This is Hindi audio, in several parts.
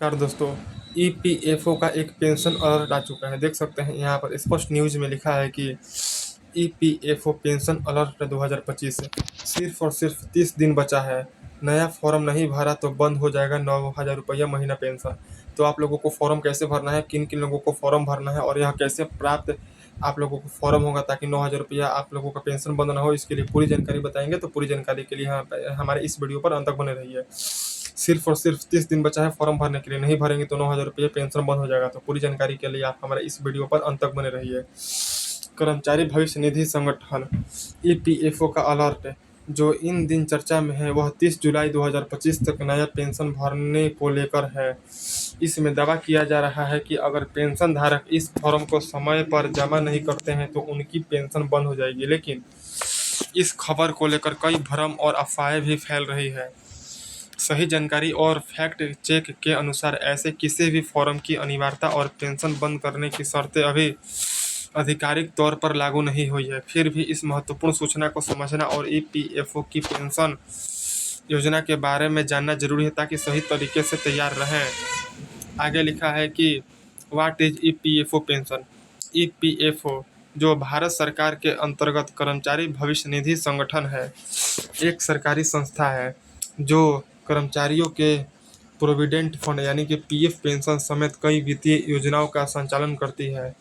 नमस्कार दोस्तों। ईपीएफओ का एक पेंशन अलर्ट आ चुका है। देख सकते हैं यहाँ पर स्पष्ट न्यूज में लिखा है कि ईपीएफओ पेंशन अलर्ट 2025 सिर्फ और सिर्फ 30 दिन बचा है। नया फॉर्म नहीं भरा तो बंद हो जाएगा 9,000 रुपया महीना पेंशन। तो आप लोगों को फॉर्म कैसे भरना है, किन किन लोगों को फॉर्म भरना है और यह कैसे प्राप्त आप लोगों को फॉर्म होगा ताकि 9,000 रुपया आप लोगों का पेंशन बंद ना हो, इसके लिए पूरी जानकारी बताएंगे। तो पूरी जानकारी के लिए हमारे इस वीडियो पर अंत तक बने रहिए। सिर्फ और सिर्फ 30 दिन बचा है फॉर्म भरने के लिए, नहीं भरेंगे तो 9,000 रुपये पेंशन बंद हो जाएगा। तो पूरी जानकारी के लिए आप हमारे इस वीडियो पर अंत तक बने रहिए। कर्मचारी भविष्य निधि संगठन ईपीएफओ का अलर्ट जो इन दिन चर्चा में है वह 30 जुलाई 2025 तक नया पेंशन भरने को लेकर है। इसमें दावा किया जा रहा है कि अगर पेंशन धारक इस फॉर्म को समय पर जमा नहीं करते हैं तो उनकी पेंशन बंद हो जाएगी। लेकिन इस खबर को लेकर कई भ्रम और अफवाहें भी फैल रही है। सही जानकारी और फैक्ट चेक के अनुसार ऐसे किसी भी फॉर्म की अनिवार्यता और पेंशन बंद करने की शर्तें अभी आधिकारिक तौर पर लागू नहीं हुई है। फिर भी इस महत्वपूर्ण सूचना को समझना और ईपीएफओ की पेंशन योजना के बारे में जानना जरूरी है ताकि सही तरीके से तैयार रहें। आगे लिखा है कि what is EPFO pension. EPFO जो भारत सरकार के अंतर्गत कर्मचारी भविष्य निधि संगठन है, एक सरकारी संस्था है जो कर्मचारियों के प्रोविडेंट फंड यानी कि पीएफ पेंशन समेत कई वित्तीय योजनाओं का संचालन करती है।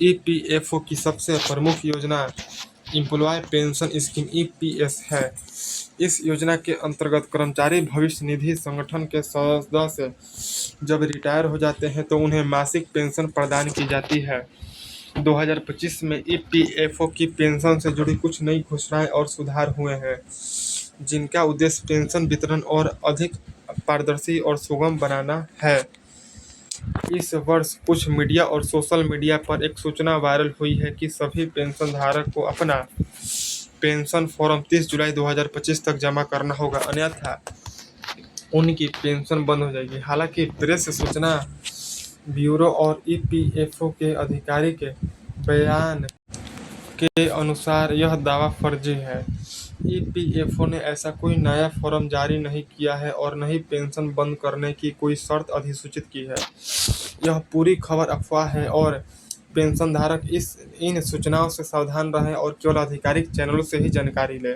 ईपीएफओ की सबसे प्रमुख योजना एम्प्लॉय पेंशन स्कीम ईपीएस है। इस योजना के अंतर्गत कर्मचारी भविष्य निधि संगठन के सदस्य जब रिटायर हो जाते हैं तो उन्हें मासिक पेंशन प्रदान की जाती है। 2025 में ईपीएफओ की पेंशन से जुड़ी कुछ नई घोषणाएं और सुधार हुए हैं जिनका उद्देश्य पेंशन वितरण और अधिक पारदर्शी और सुगम बनाना है। इस वर्ष कुछ मीडिया और सोशल मीडिया पर एक सूचना वायरल हुई है कि सभी पेंशन धारक को अपना पेंशन फॉर्म 30 जुलाई 2025 तक जमा करना होगा, अन्यथा उनकी पेंशन बंद हो जाएगी। हालांकि प्रेस सूचना ब्यूरो और ईपीएफओ के अधिकारी के बयान के अनुसार यह दावा फर्जी है। ईपीएफओ ने ऐसा कोई नया फॉर्म जारी नहीं किया है और न ही पेंशन बंद करने की कोई शर्त अधिसूचित की है। यह पूरी खबर अफवाह है और पेंशनधारक इन सूचनाओं से सावधान रहें और केवल आधिकारिक चैनलों से ही जानकारी लें।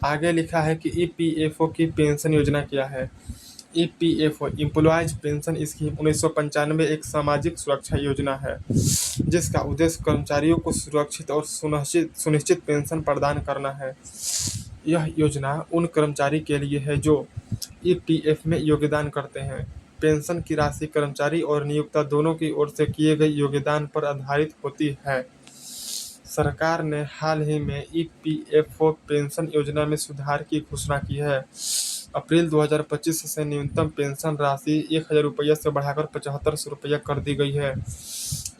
आगे लिखा है कि ईपीएफओ की पेंशन योजना क्या है। ईपीएफओ एम्प्लॉयज पेंशन स्कीम 1995 एक सामाजिक सुरक्षा योजना है जिसका उद्देश्य कर्मचारियों को सुरक्षित और सुनिश्चित पेंशन प्रदान करना है। यह योजना उन कर्मचारी के लिए है जो ईपीएफ में योगदान करते हैं। पेंशन की राशि कर्मचारी और नियोक्ता दोनों की ओर से किए गए योगदान पर आधारित होती है। सरकार ने हाल ही में ईपीएफओ पेंशन योजना में सुधार की घोषणा की है। अप्रैल 2025 से न्यूनतम पेंशन राशि 1,000 रुपया से बढ़ाकर 7,500 रुपया कर दी गई है।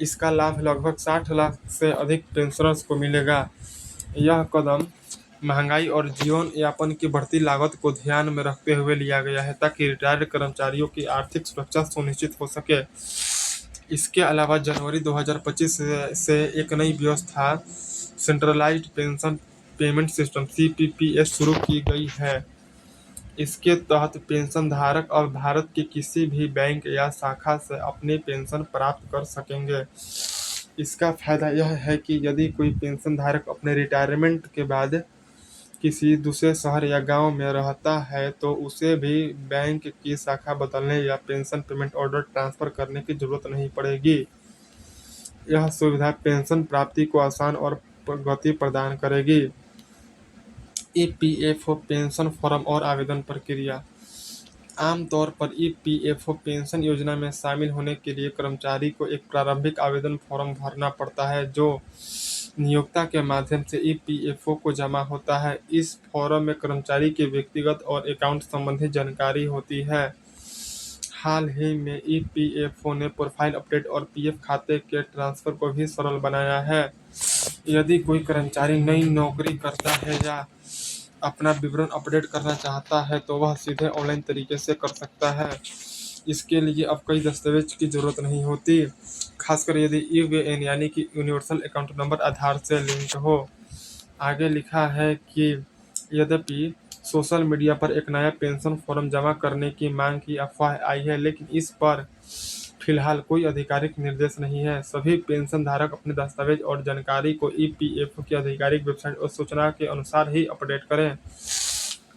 इसका लाभ लगभग 60 लाख से अधिक पेंशनर्स को मिलेगा। यह कदम महंगाई और जीवन यापन की बढ़ती लागत को ध्यान में रखते हुए लिया गया है ताकि रिटायर्ड कर्मचारियों की आर्थिक सुरक्षा सुनिश्चित हो सके। इसके अलावा जनवरी 2025 से एक नई व्यवस्था सेंट्रलाइज्ड पेंशन पेमेंट सिस्टम सीपीपीएस शुरू की गई है। इसके तहत पेंशन धारक अब भारत के किसी भी बैंक या शाखा से अपनी पेंशन प्राप्त कर सकेंगे। इसका फायदा यह है कि यदि कोई पेंशन धारक अपने रिटायरमेंट के बाद किसी दूसरे शहर या गांव में रहता है तो उसे भी बैंक की शाखा बदलने या पेंशन पेमेंट ऑर्डर ट्रांसफर करने की जरूरत नहीं पड़ेगी। यह सुविधा पेंशन प्राप्ति को आसान और गति प्रदान करेगी। ईपीएफओ पेंशन फॉर्म और आवेदन प्रक्रिया। आमतौर पर ईपीएफओ पेंशन योजना में शामिल होने के लिए कर्मचारी को एक प्रारंभिक आवेदन फॉर्म भरना पड़ता है जो नियोक्ता के माध्यम से ईपीएफओ को जमा होता है। इस फॉर्म में कर्मचारी की व्यक्तिगत और अकाउंट संबंधी जानकारी होती है। हाल ही में ईपीएफओ ने प्रोफाइल अपडेट और पीएफ खाते के ट्रांसफर को भी सरल बनाया है। यदि कोई कर्मचारी नई नौकरी करता है या अपना विवरण अपडेट करना चाहता है तो वह सीधे ऑनलाइन तरीके से कर सकता है। इसके लिए अब कई दस्तावेज की जरूरत नहीं होती, खासकर यदि यूएएन यानी कि यूनिवर्सल अकाउंट नंबर आधार से लिंक हो। आगे लिखा है कि यद्यपि सोशल मीडिया पर एक नया पेंशन फॉर्म जमा करने की मांग की अफवाह आई है, लेकिन इस पर फिलहाल कोई आधिकारिक निर्देश नहीं है। सभी पेंशन धारक अपने दस्तावेज और जानकारी को ईपीएफओ की आधिकारिक वेबसाइट और सूचना के अनुसार ही अपडेट करें।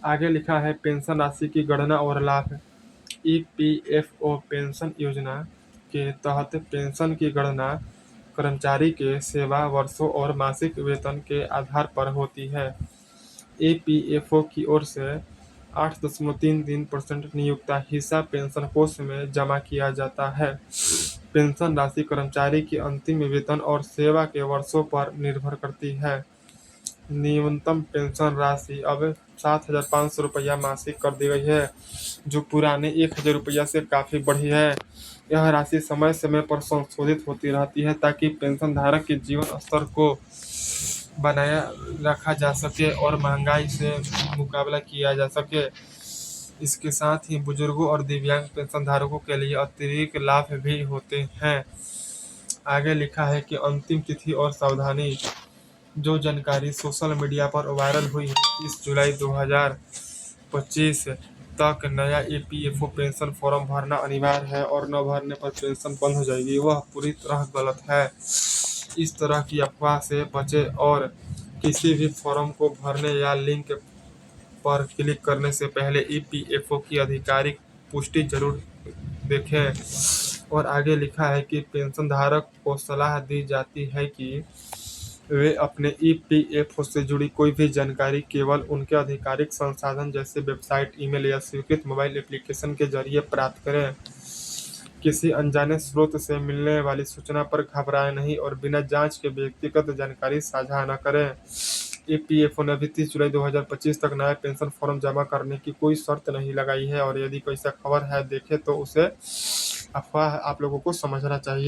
आगे लिखा है पेंशन राशि की गणना और लाभ। ईपीएफओ पेंशन योजना के तहत पेंशन की गणना कर्मचारी के सेवा वर्षों और मासिक वेतन के आधार पर होती है। ईपीएफओ की ओर से 8.33% नियुक्ता हिस्सा पेंशन कोष में जमा किया जाता है। पेंशन राशि कर्मचारी की अंतिम वेतन और सेवा के वर्षों पर निर्भर करती है। न्यूनतम पेंशन राशि अब 7,500 रुपया मासिक कर दी गई है, जो पुराने 1,000 रुपया से काफ़ी बढ़ी है। यह राशि समय समय पर संशोधित होती रहती है ताकि पेंशन धारक के जीवन स्तर को बनाया रखा जा सके और महंगाई से मुकाबला किया जा सके। इसके साथ ही बुजुर्गों और दिव्यांग पेंशन धारकों के लिए अतिरिक्त लाभ भी होते हैं। आगे लिखा है कि अंतिम तिथि और सावधानी। जो जानकारी सोशल मीडिया पर वायरल हुई है, 30 जुलाई 2025 तक नया ईपीएफओ पेंशन फॉर्म भरना अनिवार्य है और न भरने पर पेंशन बंद हो जाएगी, वह पूरी तरह गलत है। इस तरह की अफवाह से बचें और किसी भी फॉर्म को भरने या लिंक पर क्लिक करने से पहले ईपीएफओ की आधिकारिक पुष्टि जरूर देखें। और आगे लिखा है कि पेंशन धारक को सलाह दी जाती है कि वे अपने ईपीएफओ से जुड़ी कोई भी जानकारी केवल उनके आधिकारिक संसाधन जैसे वेबसाइट, ईमेल या स्वीकृत मोबाइल एप्लीकेशन के जरिए प्राप्त करें। किसी अनजाने स्रोत से मिलने वाली सूचना पर घबराएं नहीं और बिना जांच के व्यक्तिगत जानकारी साझा न करें। ईपीएफओ ने अभी 30 जुलाई 2025 तक नया पेंशन फॉर्म जमा करने की कोई शर्त नहीं लगाई है और यदि कोई ऐसा खबर है देखें तो उसे अफवाह आप लोगों को समझना चाहिए।